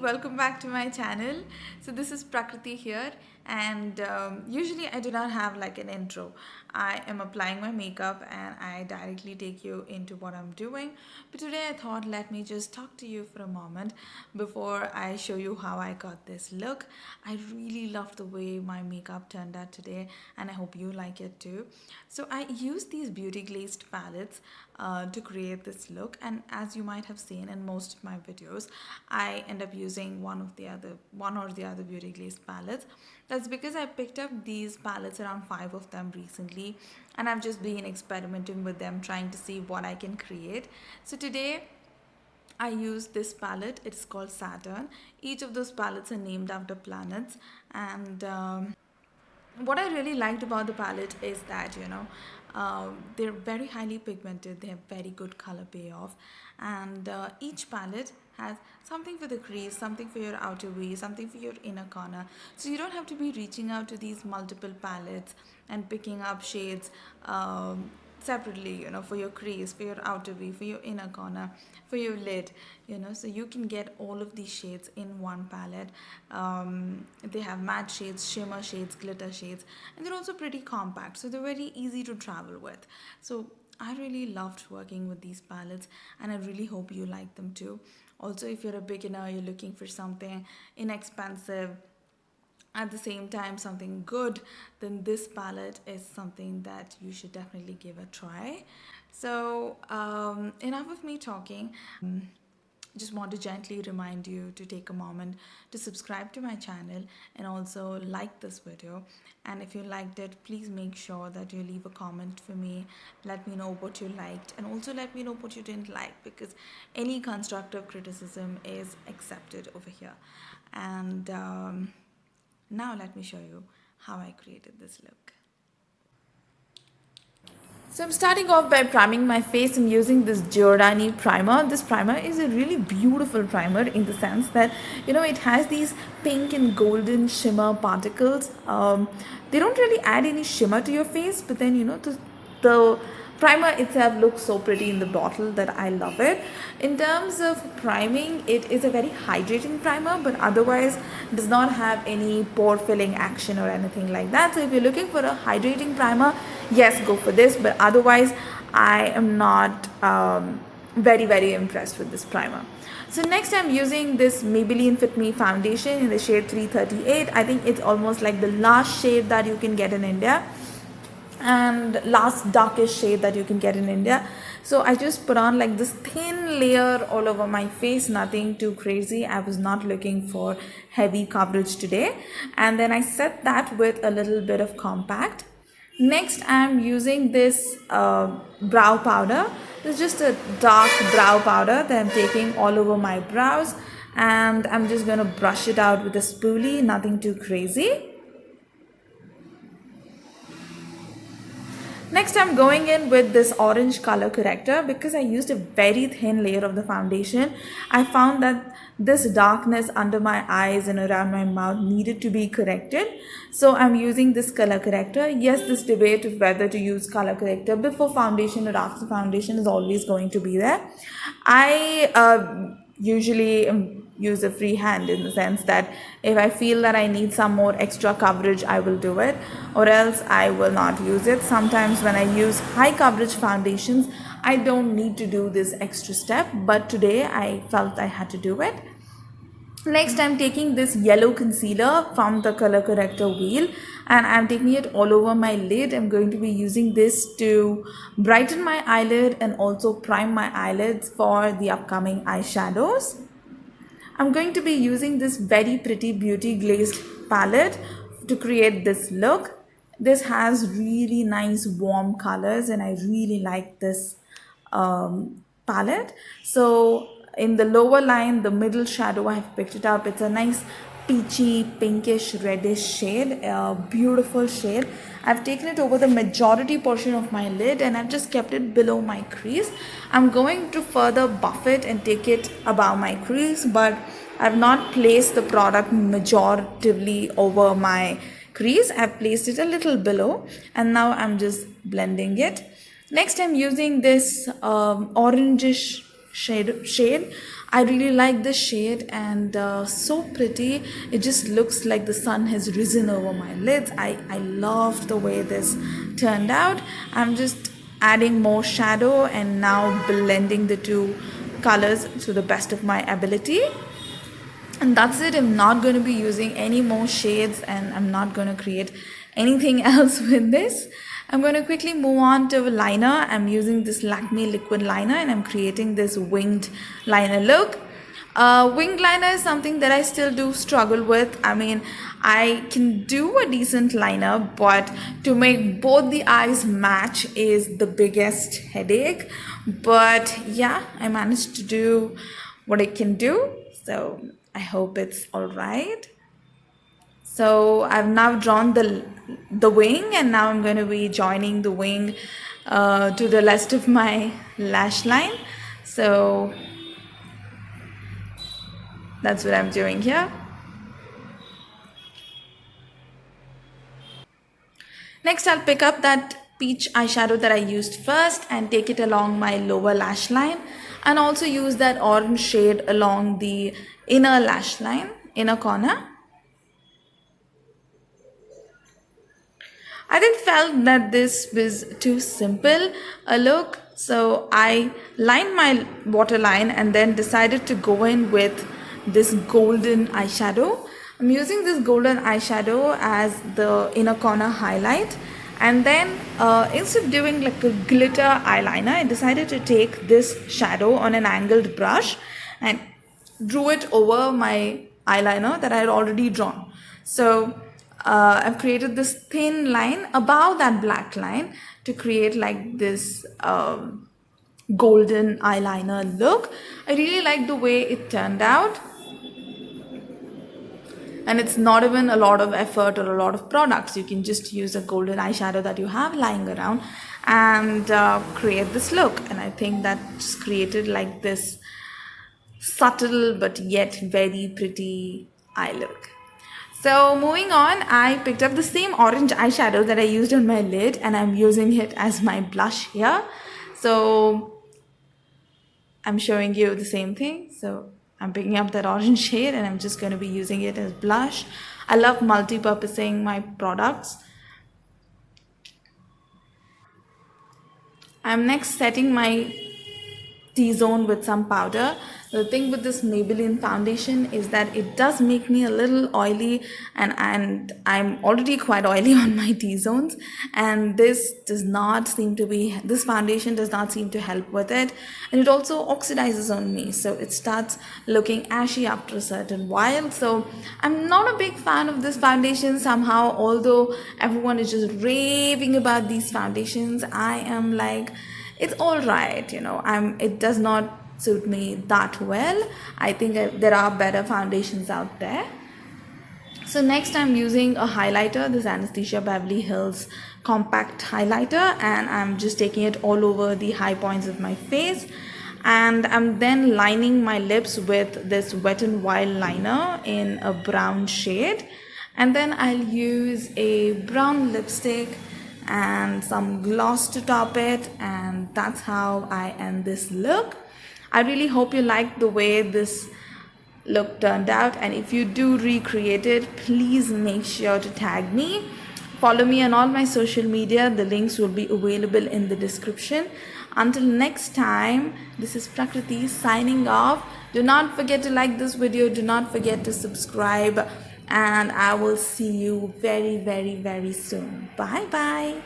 welcome back to my channel. So this is Prakruthi here, and usually I do not have like an intro. I am applying my makeup and I directly take you into what I'm doing. But today I thought let me just talk to you for a moment before I show you how I got this look. I really love the way my makeup turned out today, and I hope you like it too. So I used these beauty glazed palettes to create this look, and as you might have seen in most of my videos, I end up using one or the other beauty glazed palettes. That's because I picked up these palettes, around 5 of them recently, and I've just been experimenting with them, trying to see what I can create. So today I use this palette. It's called Saturn. Each of those palettes are named after planets, and what I really liked about the palette is that they're very highly pigmented. They have very good color payoff, and each palette has something for the crease, something for your outer V, something for your inner corner. So you don't have to be reaching out to these multiple palettes and picking up shades separately, for your crease, for your outer V, for your inner corner, for your lid, so you can get all of these shades in one palette. They have matte shades, shimmer shades, glitter shades, and they're also pretty compact, so they're very easy to travel with. So I really loved working with these palettes, and I really hope you like them too. Also, if you're a beginner, you're looking for something inexpensive, at the same time something good, then this palette is something that you should definitely give a try. So enough of me talking. Just want to gently remind you to take a moment to subscribe to my channel and also like this video. And if you liked it, please make sure that you leave a comment for me. Let me know what you liked, and also let me know what you didn't like, because any constructive criticism is accepted over here. And now let me show you how I created this look. So I'm starting off by priming my face. I'm using this Giordani primer. This primer is a really beautiful primer in the sense that, it has these pink and golden shimmer particles. They don't really add any shimmer to your face, but then, the primer itself looks so pretty in the bottle that I love it. In terms of priming, it is a very hydrating primer, but otherwise does not have any pore filling action or anything like that. So if you're looking for a hydrating primer, yes, go for this, but otherwise I am not very impressed with this primer. So next I'm using this Maybelline Fit Me foundation in the shade 338. I think it's almost like the last shade that you can get in India, and last darkest shade that you can get in India. So I just put on like this thin layer all over my face, nothing too crazy. I was not looking for heavy coverage today. And then I set that with a little bit of compact. Next I'm using this brow powder. It's just a dark brow powder that I'm taking all over my brows, and I'm just going to brush it out with a spoolie, nothing too crazy. Next I'm going in with this orange color corrector. Because I used a very thin layer of the foundation, I found that this darkness under my eyes and around my mouth needed to be corrected. So I'm using this color corrector. Yes, this debate of whether to use color corrector before foundation or after foundation is always going to be there. I usually use a free hand, in the sense that if I feel that I need some more extra coverage, I will do it, or else I will not use it. Sometimes when I use high coverage foundations, I don't need to do this extra step, but today I felt I had to do it. Next I'm taking this yellow concealer from the color corrector wheel, and I'm taking it all over my lid. I'm going to be using this to brighten my eyelid and also prime my eyelids for the upcoming eyeshadows. I'm going to be using this very pretty beauty glazed palette to create this look. This has really nice warm colors, and I really like this palette. So in the lower line, the middle shadow, I have picked it up. It's a nice peachy, pinkish, reddish shade, a beautiful shade. I've taken it over the majority portion of my lid, and I've just kept it below my crease. I'm going to further buff it and take it above my crease, but I've not placed the product majoritively over my crease. I've placed it a little below, and now I'm just blending it. Next I'm using this orangish shade. I really like this shade, and so pretty. It just looks like the sun has risen over my lids. I loved the way this turned out. I'm just adding more shadow and now blending the two colors to the best of my ability. And that's it. I'm not going to be using any more shades, and I'm not going to create anything else with this. I'm going to quickly move on to a liner. I'm using this Lakme liquid liner, and I'm creating this winged liner look. Winged liner is something that I still do struggle with. I mean, I can do a decent liner, but to make both the eyes match is the biggest headache. But yeah, I managed to do what I can do. So I hope it's all right. So I've now drawn the wing, and now I'm going to be joining the wing to the rest of my lash line. So that's what I'm doing here. Next, I'll pick up that peach eyeshadow that I used first and take it along my lower lash line, and also use that orange shade along the inner lash line, inner corner. I did felt that this was too simple a look, so I lined my waterline and then decided to go in with this golden eyeshadow. I'm using this golden eyeshadow as the inner corner highlight, and then instead of doing like a glitter eyeliner, I decided to take this shadow on an angled brush and drew it over my eyeliner that I had already drawn. So I've created this thin line above that black line to create like this golden eyeliner look. I really like the way it turned out, and it's not even a lot of effort or a lot of products. You can just use a golden eyeshadow that you have lying around and create this look. And I think that just created like this subtle but yet very pretty eye look. So moving on, I picked up the same orange eyeshadow that I used on my lid, and I'm using it as my blush here. So I'm showing you the same thing. So I'm picking up that orange shade, and I'm just going to be using it as blush. I love multi-purposing my products. I'm next setting my T-zone with some powder. The thing with this Maybelline foundation is that it does make me a little oily, and I'm already quite oily on my T-zones, and this foundation does not seem to help with it, and it also oxidizes on me, so it starts looking ashy after a certain while. So I'm not a big fan of this foundation somehow, although everyone is just raving about these foundations. I am like, it's all right, it does not suit me that well. I think there are better foundations out there. So next I'm using a highlighter, this Anastasia Beverly Hills compact highlighter, and I'm just taking it all over the high points of my face, and I'm then lining my lips with this Wet n Wild liner in a brown shade, and then I'll use a brown lipstick and some gloss to top it, and that's how I end this look. I really hope you liked the way this look turned out, and if you do recreate it, please make sure to tag me. Follow me on all my social media. The links will be available in the description. Until next time, this is Prakruthi signing off. Do not forget to like this video. Do not forget to subscribe, and I will see you very, very, very soon. Bye bye.